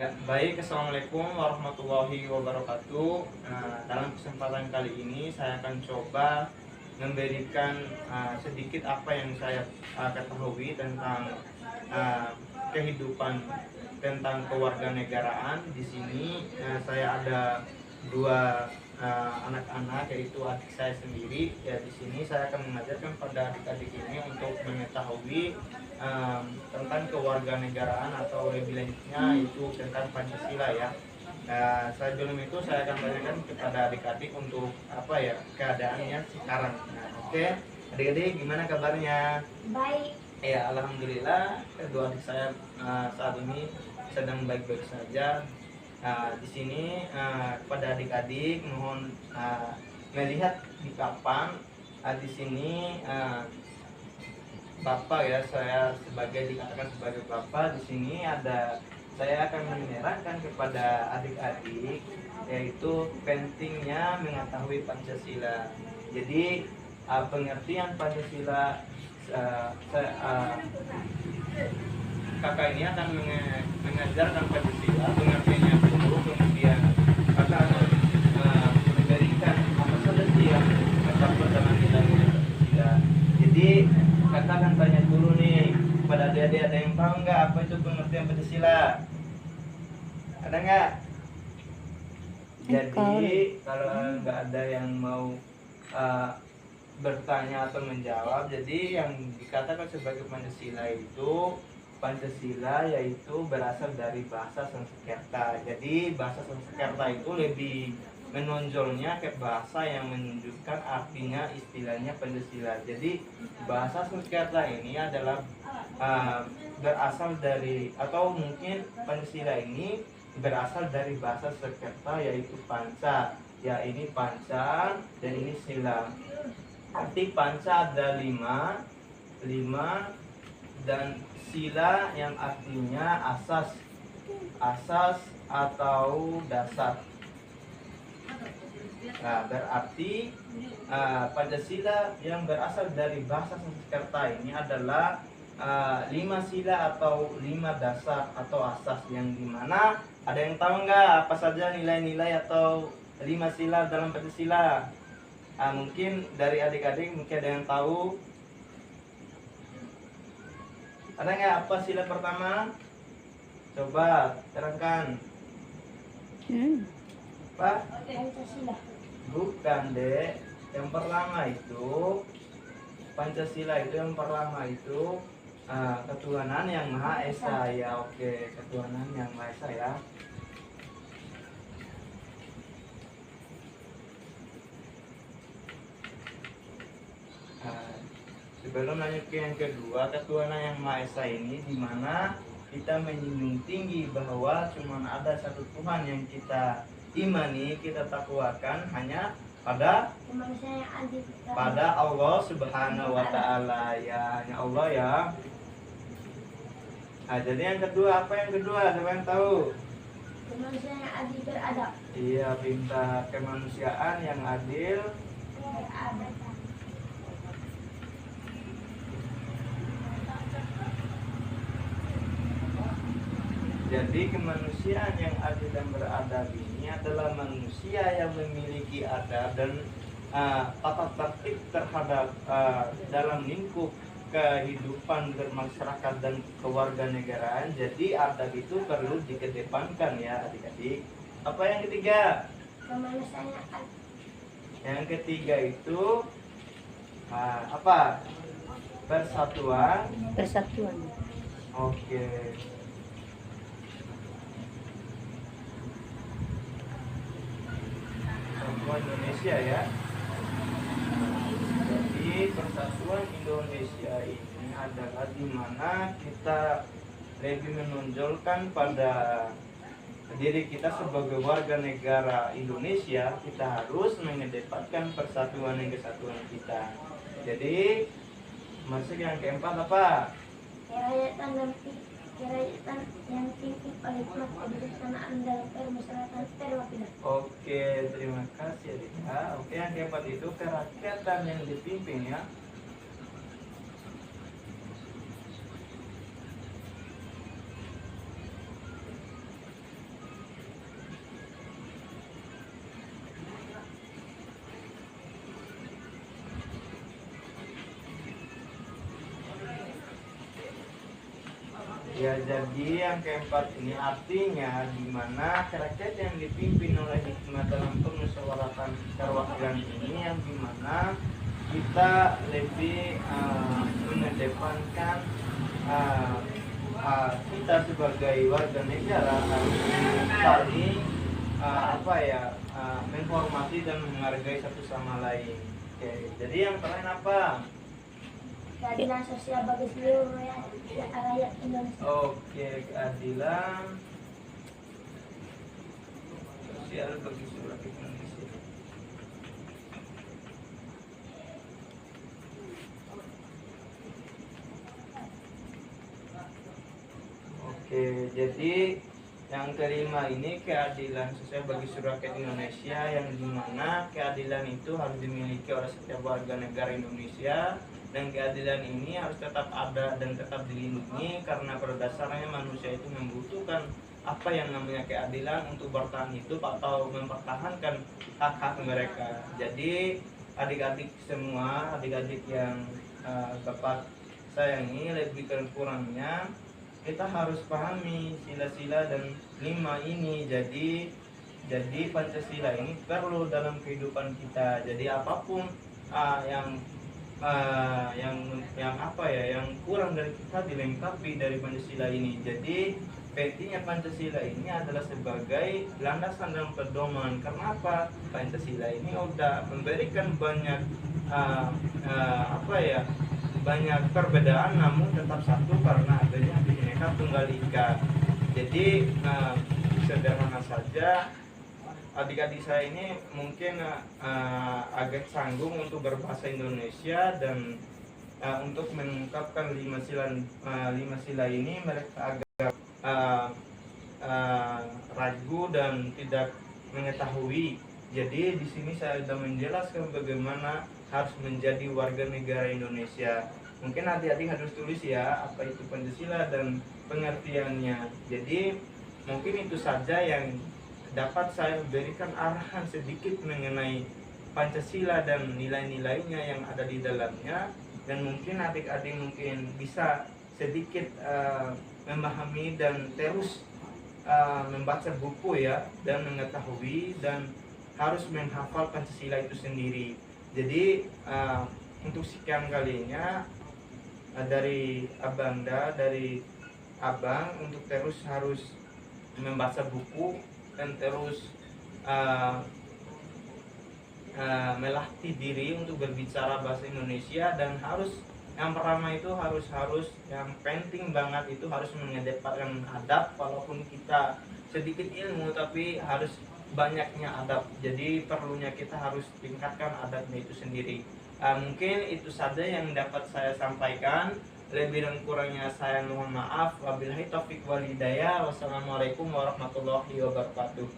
Ya, baik, Assalamualaikum warahmatullahi wabarakatuh. Dalam kesempatan kali ini saya akan coba memberikan sedikit apa yang saya ketahui tentang kehidupan tentang kewarganegaraan. Di sini saya ada dua anak-anak, yaitu adik saya sendiri. Ya, di sini saya akan mengajarkan pada adik-adik ini untuk mengetahui tentang kewarganegaraan atau lebih lanjutnya itu tentang Pancasila ya. Sebelum itu saya akan tanyakan kepada adik-adik untuk apa ya keadaannya sekarang. Nah, oke, adik-adik gimana kabarnya? Baik. Ya, alhamdulillah kedua adik saya saat ini sedang baik-baik saja. Di sini kepada adik-adik mohon melihat di papan. Di sini Bapak ya, saya dikatakan sebagai Bapak. Di sini saya akan menerangkan kepada adik-adik yaitu pentingnya mengetahui Pancasila. Jadi pengertian Pancasila kakak ini akan mengajarkan Pancasila pengertiannya dulu, kemudian kakak akan memberikan apa saja sih yang terdapat dalam nilai-nilai Pancasila. Jadi kakak akan tanya dulu nih pada adik-adik, ada yang tahu nggak apa itu pengertian Pancasila? Ada nggak? Jadi kalau nggak ada yang mau bertanya atau menjawab, jadi yang dikatakan sebagai Pancasila yaitu berasal dari bahasa Sanskerta. Jadi bahasa Sanskerta itu lebih menonjolnya ke bahasa yang menunjukkan artinya istilahnya Pancasila. Jadi bahasa Sanskerta ini adalah berasal dari, atau mungkin Pancasila ini berasal dari bahasa Sanskerta yaitu panca. Ya, ini panca dan ini sila. Arti panca ada lima dan sila yang artinya asas atau dasar. Nah, berarti Pancasila yang berasal dari bahasa Sanskerta ini adalah 5 sila atau 5 dasar atau asas, yang dimana ada yang tahu nggak apa saja nilai-nilai atau 5 sila dalam Pancasila? Mungkin dari adik-adik mungkin ada yang tahu. Ada nggak apa sila pertama? Coba terangkan. Pak? Pancasila. Bukan, Dek. Yang pertama itu Pancasila itu yang pertama itu ketuhanan yang Maha Esa ya. Oke, ketuhanan yang Maha Esa ya. Sebelum lanjut ke yang kedua, ketuhanan yang Maha Esa ini dimana kita menjunjung tinggi bahwa cuma ada satu Tuhan yang kita imani, kita takwakan hanya pada Allah Subhanahu wa Ta'ala ya, hanya Allah ya. Jadi yang kedua, apa yang kedua? Siapa yang tahu? Kemanusiaan yang adil beradab. Iya, pintar. Kemanusiaan yang adil Beradab. Jadi kemanusiaan yang adil dan beradab ini adalah manusia yang memiliki adab dan tata tertib terhadap dalam lingkup kehidupan bermasyarakat dan kewarganegaraan. Jadi adab itu perlu dikedepankan ya adik-adik. Apa yang ketiga? Kemanusiaan yang adil. Yang ketiga itu apa? Persatuan. Oke. Persatuan Indonesia ya. Jadi Persatuan Indonesia ini adalah di mana kita lebih menonjolkan pada diri kita sebagai warga negara Indonesia. Kita harus mengedepankan persatuan dan kesatuan kita. Jadi masuk yang keempat apa? Kerakyatan yang dipimpin oleh kebijaksanaan dalam permasalahan perwakilan. Oke, terima kasih Adita. Oke, yang keempat itu kerakyatan yang dipimpin ya. Ya, jadi yang keempat ini artinya di mana rakyat yang dipimpin oleh hikmah dalam permusyawaratan perwakilan ini yang di mana kita lebih mengedepankan kita sebagai warga negara harus saling menghormati dan menghargai satu sama lain. Oke, jadi yang terakhir apa? Keadilan sosial bagi seluruh rakyat Indonesia. Oke, keadilan sosial bagi seluruh rakyat Indonesia. Oke, jadi yang kelima ini keadilan sosial bagi seluruh rakyat Indonesia yang dimana keadilan itu harus dimiliki oleh setiap warga negara Indonesia dan keadilan ini harus tetap ada dan tetap dilindungi karena pada dasarnya manusia itu membutuhkan apa yang namanya keadilan untuk bertahan hidup atau mempertahankan hak-hak mereka. Jadi adik-adik semua, adik-adik yang Bapak sayangi, lebih kurangnya kita harus pahami sila-sila dan lima ini. Jadi Pancasila ini perlu dalam kehidupan kita. Jadi apapun yang yang kurang dari kita dilengkapi dari Pancasila ini. Jadi pentingnya Pancasila ini adalah sebagai landasan dan pedoman. Karena apa? Pancasila ini sudah memberikan banyak banyak perbedaan namun tetap satu karena adanya Bhinneka Tunggal Ika. Jadi sederhana saja, adik-adik saya ini mungkin agak canggung untuk berbahasa Indonesia dan untuk mengungkapkan lima sila ini mereka agak ragu dan tidak mengetahui. Jadi di sini saya sudah menjelaskan bagaimana harus menjadi warga negara Indonesia. Mungkin adik-adik harus tulis ya apa itu Pancasila dan pengertiannya. Jadi mungkin itu saja yang dapat saya berikan arahan sedikit mengenai Pancasila dan nilai-nilainya yang ada di dalamnya, dan mungkin adik-adik mungkin bisa sedikit memahami dan terus membaca buku ya dan mengetahui dan harus menghafal Pancasila itu sendiri. Jadi untuk sekian kalinya dari abang untuk terus harus membaca buku dan terus melatih diri untuk berbicara bahasa Indonesia, dan harus yang pertama itu harus yang penting banget itu harus mengedepankan adab. Walaupun kita sedikit ilmu tapi harus banyaknya adab. Jadi perlunya kita harus tingkatkan adabnya itu sendiri. Mungkin itu saja yang dapat saya sampaikan. Lebih dan kurangnya saya mohon maaf. Wabillahi taufiq wal hidayah. Wassalamualaikum warahmatullahi wabarakatuh.